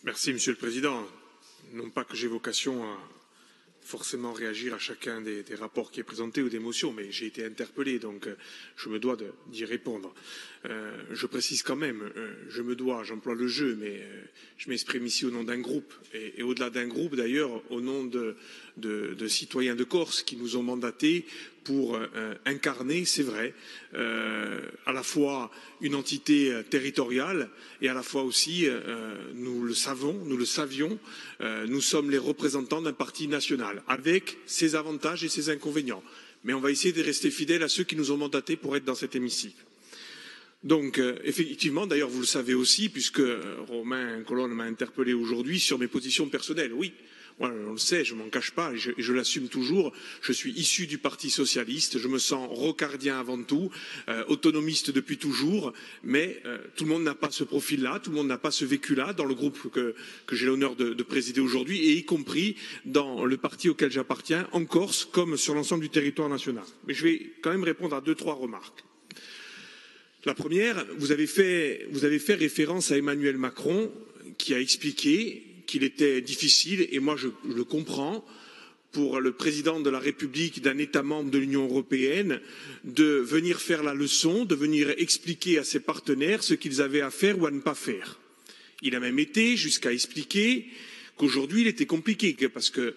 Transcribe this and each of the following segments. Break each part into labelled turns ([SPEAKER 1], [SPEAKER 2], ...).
[SPEAKER 1] Merci, Monsieur le Président. Non pas que j'ai vocation à forcément réagir à chacun des rapports qui est présenté ou des motions, mais j'ai été interpellé, donc je me dois d'y répondre. Je précise quand même, j'emploie le jeu, mais je m'exprime ici au nom d'un groupe, et au-delà d'un groupe d'ailleurs, au nom de citoyens de Corse qui nous ont mandatés pour incarner, c'est vrai, à la fois une entité territoriale et à la fois aussi, nous le savions, nous sommes les représentants d'un parti national, avec ses avantages et ses inconvénients. Mais on va essayer de rester fidèles à ceux qui nous ont mandatés pour être dans cet hémicycle. Donc, effectivement, d'ailleurs, vous le savez aussi, puisque Romain Colonne m'a interpellé aujourd'hui sur mes positions personnelles. Oui, moi, on le sait, je ne m'en cache pas, et je l'assume toujours. Je suis issu du Parti socialiste, je me sens rocardien avant tout, autonomiste depuis toujours, mais tout le monde n'a pas ce profil-là, tout le monde n'a pas ce vécu-là dans le groupe que j'ai l'honneur de présider aujourd'hui, et y compris dans le parti auquel j'appartiens, en Corse, comme sur l'ensemble du territoire national. Mais je vais quand même répondre à 2-3 remarques. La première, vous avez fait référence à Emmanuel Macron, qui a expliqué qu'il était difficile, et moi je le comprends, pour le président de la République d'un État membre de l'Union européenne de venir faire la leçon, de venir expliquer à ses partenaires ce qu'ils avaient à faire ou à ne pas faire. Il a même été jusqu'à expliquer qu'aujourd'hui il était compliqué, parce que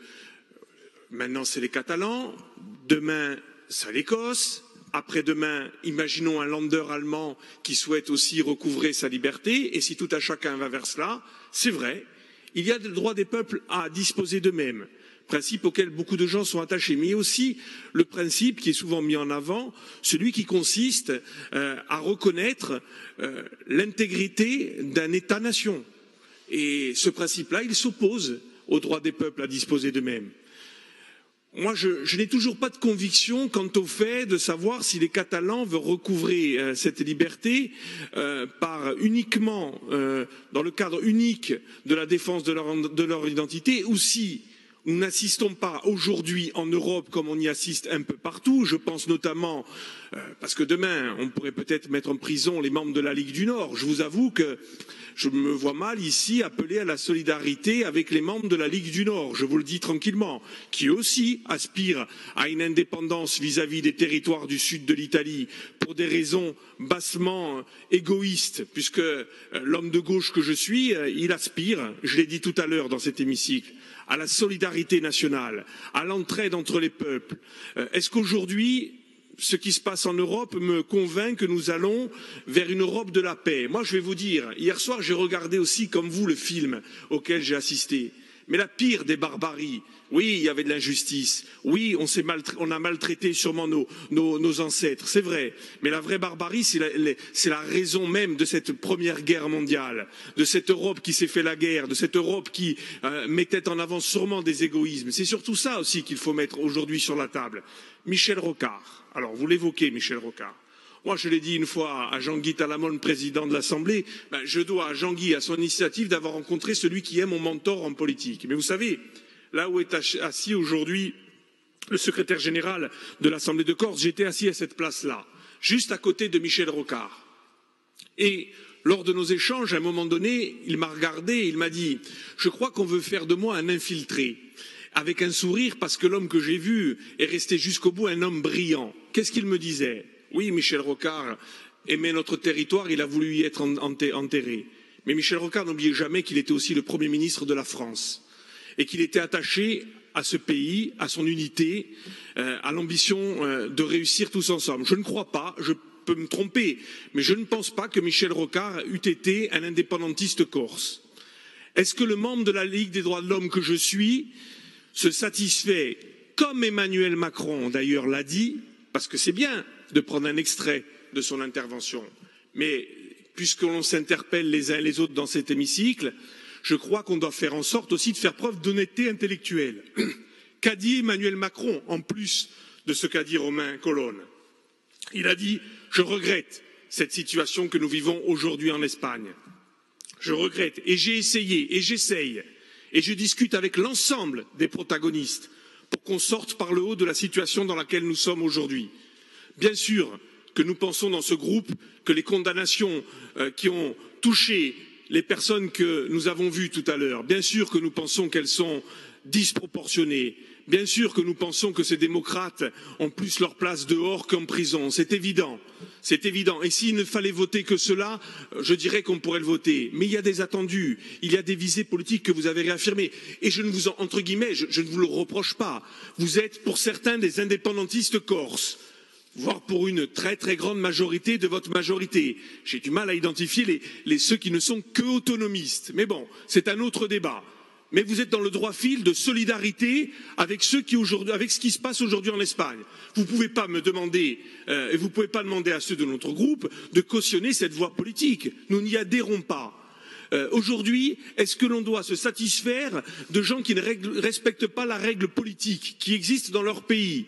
[SPEAKER 1] maintenant c'est les Catalans, demain c'est l'Écosse, après-demain, imaginons un Länder allemand qui souhaite aussi recouvrer sa liberté, et si tout à chacun va vers cela, c'est vrai, il y a le droit des peuples à disposer d'eux-mêmes, principe auquel beaucoup de gens sont attachés, mais aussi le principe qui est souvent mis en avant, celui qui consiste à reconnaître l'intégrité d'un État-nation. Et ce principe-là, il s'oppose au droit des peuples à disposer d'eux-mêmes. Moi, je n'ai toujours pas de conviction quant au fait de savoir si les Catalans veulent recouvrer cette liberté uniquement dans le cadre unique de la défense de leur identité, ou si nous n'assistons pas aujourd'hui en Europe comme on y assiste un peu partout. Je pense notamment, parce que demain on pourrait peut-être mettre en prison les membres de la Ligue du Nord. Je vous avoue que je me vois mal ici appeler à la solidarité avec les membres de la Ligue du Nord, je vous le dis tranquillement, qui aussi aspirent à une indépendance vis-à-vis des territoires du sud de l'Italie pour des raisons bassement égoïstes, puisque l'homme de gauche que je suis, il aspire, je l'ai dit tout à l'heure dans cet hémicycle, à la solidarité nationale, à l'entraide entre les peuples. Est-ce qu'aujourd'hui, ce qui se passe en Europe me convainc que nous allons vers une Europe de la paix? Moi, je vais vous dire, hier soir, j'ai regardé aussi, comme vous, le film auquel j'ai assisté. Mais la pire des barbaries, oui, il y avait de l'injustice, oui, on a maltraité sûrement nos ancêtres, c'est vrai, mais la vraie barbarie, c'est la raison même de cette première guerre mondiale, de cette Europe qui s'est fait la guerre, de cette Europe qui mettait en avant sûrement des égoïsmes. C'est surtout ça aussi qu'il faut mettre aujourd'hui sur la table. Michel Rocard, alors vous l'évoquez, Michel Rocard. Moi, je l'ai dit une fois à Jean-Guy Talamone, président de l'Assemblée, je dois à Jean-Guy, à son initiative, d'avoir rencontré celui qui est mon mentor en politique. Mais vous savez, là où est assis aujourd'hui le secrétaire général de l'Assemblée de Corse, j'étais assis à cette place-là, juste à côté de Michel Rocard. Et lors de nos échanges, à un moment donné, il m'a regardé et il m'a dit « Je crois qu'on veut faire de moi un infiltré ». Avec un sourire, parce que l'homme que j'ai vu est resté jusqu'au bout un homme brillant. Qu'est-ce qu'il me disait? Oui, Michel Rocard aimait notre territoire, il a voulu y être enterré. Mais Michel Rocard n'oubliez jamais qu'il était aussi le Premier ministre de la France et qu'il était attaché à ce pays, à son unité, à l'ambition de réussir tous ensemble. Je ne crois pas, je peux me tromper, mais je ne pense pas que Michel Rocard eût été un indépendantiste corse. Est-ce que le membre de la Ligue des droits de l'homme que je suis se satisfait, comme Emmanuel Macron d'ailleurs l'a dit, parce que c'est bien de prendre un extrait de son intervention, mais puisque l'on s'interpelle les uns et les autres dans cet hémicycle, je crois qu'on doit faire en sorte aussi de faire preuve d'honnêteté intellectuelle. Qu'a dit Emmanuel Macron, en plus de ce qu'a dit Romain Colonne? Il a dit « Je regrette cette situation que nous vivons aujourd'hui en Espagne. Je regrette, et j'ai essayé, et j'essaye, et je discute avec l'ensemble des protagonistes pour qu'on sorte par le haut de la situation dans laquelle nous sommes aujourd'hui. Bien sûr que nous pensons dans ce groupe que les condamnations qui ont touché les personnes que nous avons vues tout à l'heure, bien sûr que nous pensons qu'elles sont disproportionnées. Bien sûr que nous pensons que ces démocrates ont plus leur place dehors qu'en prison. C'est évident. C'est évident. Et s'il ne fallait voter que cela, je dirais qu'on pourrait le voter. Mais il y a des attendus, il y a des visées politiques que vous avez réaffirmées. Et je ne vous en, entre guillemets, je ne vous le reproche pas. Vous êtes pour certains des indépendantistes corses, voire pour une très très grande majorité de votre majorité. J'ai du mal à identifier ceux qui ne sont que autonomistes. Mais bon, c'est un autre débat. Mais vous êtes dans le droit fil de solidarité avec ce qui se passe aujourd'hui en Espagne. Vous ne pouvez pas me demander, et vous ne pouvez pas demander à ceux de notre groupe de cautionner cette voie politique. Nous n'y adhérons pas. Aujourd'hui, est-ce que l'on doit se satisfaire de gens qui ne respectent pas la règle politique qui existe dans leur pays?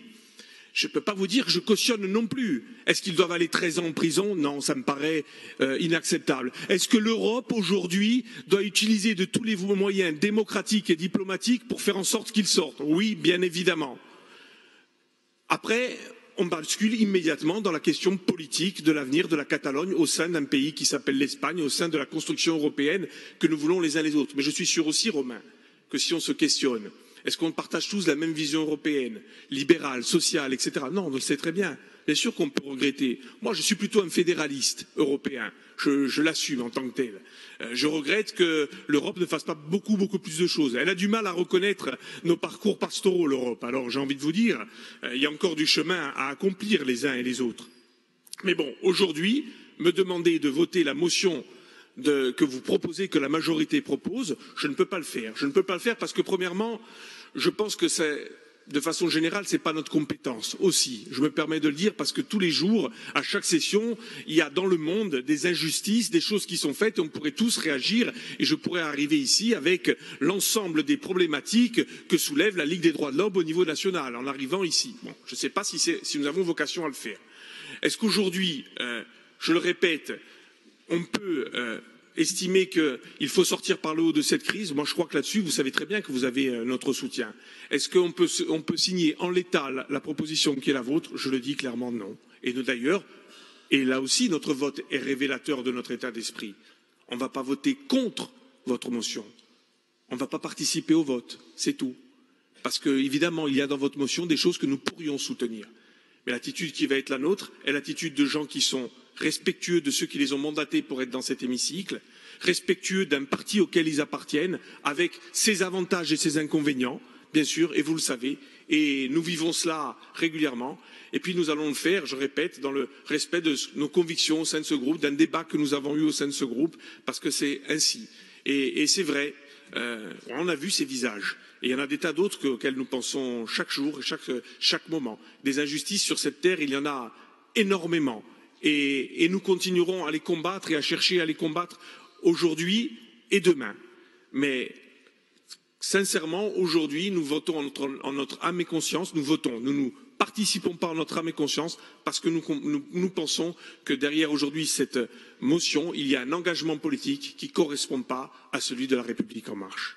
[SPEAKER 1] Je ne peux pas vous dire que je cautionne non plus. Est-ce qu'ils doivent aller 13 ans en prison? Non, ça me paraît inacceptable. Est-ce que l'Europe, aujourd'hui, doit utiliser de tous les moyens démocratiques et diplomatiques pour faire en sorte qu'ils sortent? Oui, bien évidemment. Après, on bascule immédiatement dans la question politique de l'avenir de la Catalogne au sein d'un pays qui s'appelle l'Espagne, au sein de la construction européenne que nous voulons les uns les autres. Mais je suis sûr aussi, Romain, que si on se questionne, est-ce qu'on partage tous la même vision européenne, libérale, sociale, etc. Non, on le sait très bien. Bien sûr qu'on peut regretter. Moi, je suis plutôt un fédéraliste européen. Je l'assume en tant que tel. Je regrette que l'Europe ne fasse pas beaucoup plus de choses. Elle a du mal à reconnaître nos parcours pastoraux, l'Europe. Alors, j'ai envie de vous dire, il y a encore du chemin à accomplir les uns et les autres. Mais bon, aujourd'hui, me demander de voter la motion que vous proposez, que la majorité propose, je ne peux pas le faire. Je ne peux pas le faire parce que, premièrement, je pense que de façon générale, ce n'est pas notre compétence aussi. Je me permets de le dire parce que tous les jours, à chaque session, il y a dans le monde des injustices, des choses qui sont faites et on pourrait tous réagir et je pourrais arriver ici avec l'ensemble des problématiques que soulève la Ligue des droits de l'homme au niveau national en arrivant ici. Bon, je ne sais pas si nous avons vocation à le faire. Est-ce qu'aujourd'hui, je le répète, on peut estimer qu'il faut sortir par le haut de cette crise? Moi, je crois que là-dessus, vous savez très bien que vous avez notre soutien. Est-ce qu'on peut signer en l'état la proposition qui est la vôtre? Je le dis clairement non. Et d'ailleurs, et là aussi, notre vote est révélateur de notre état d'esprit. On ne va pas voter contre votre motion. On ne va pas participer au vote. C'est tout. Parce que, évidemment, il y a dans votre motion des choses que nous pourrions soutenir. Mais l'attitude qui va être la nôtre est l'attitude de gens qui sont respectueux de ceux qui les ont mandatés pour être dans cet hémicycle, respectueux d'un parti auquel ils appartiennent, avec ses avantages et ses inconvénients, bien sûr, et vous le savez, et nous vivons cela régulièrement, et puis nous allons le faire, je répète, dans le respect de nos convictions au sein de ce groupe, d'un débat que nous avons eu au sein de ce groupe, parce que c'est ainsi. Et c'est vrai, on a vu ces visages. Et il y en a des tas d'autres auxquels nous pensons chaque jour et chaque moment. Des injustices sur cette terre, il y en a énormément. Et nous continuerons à les combattre et à chercher à les combattre aujourd'hui et demain. Mais sincèrement, aujourd'hui, nous votons en notre âme et conscience, nous votons, nous ne participons pas en notre âme et conscience parce que nous pensons que derrière aujourd'hui cette motion, il y a un engagement politique qui ne correspond pas à celui de la République en marche.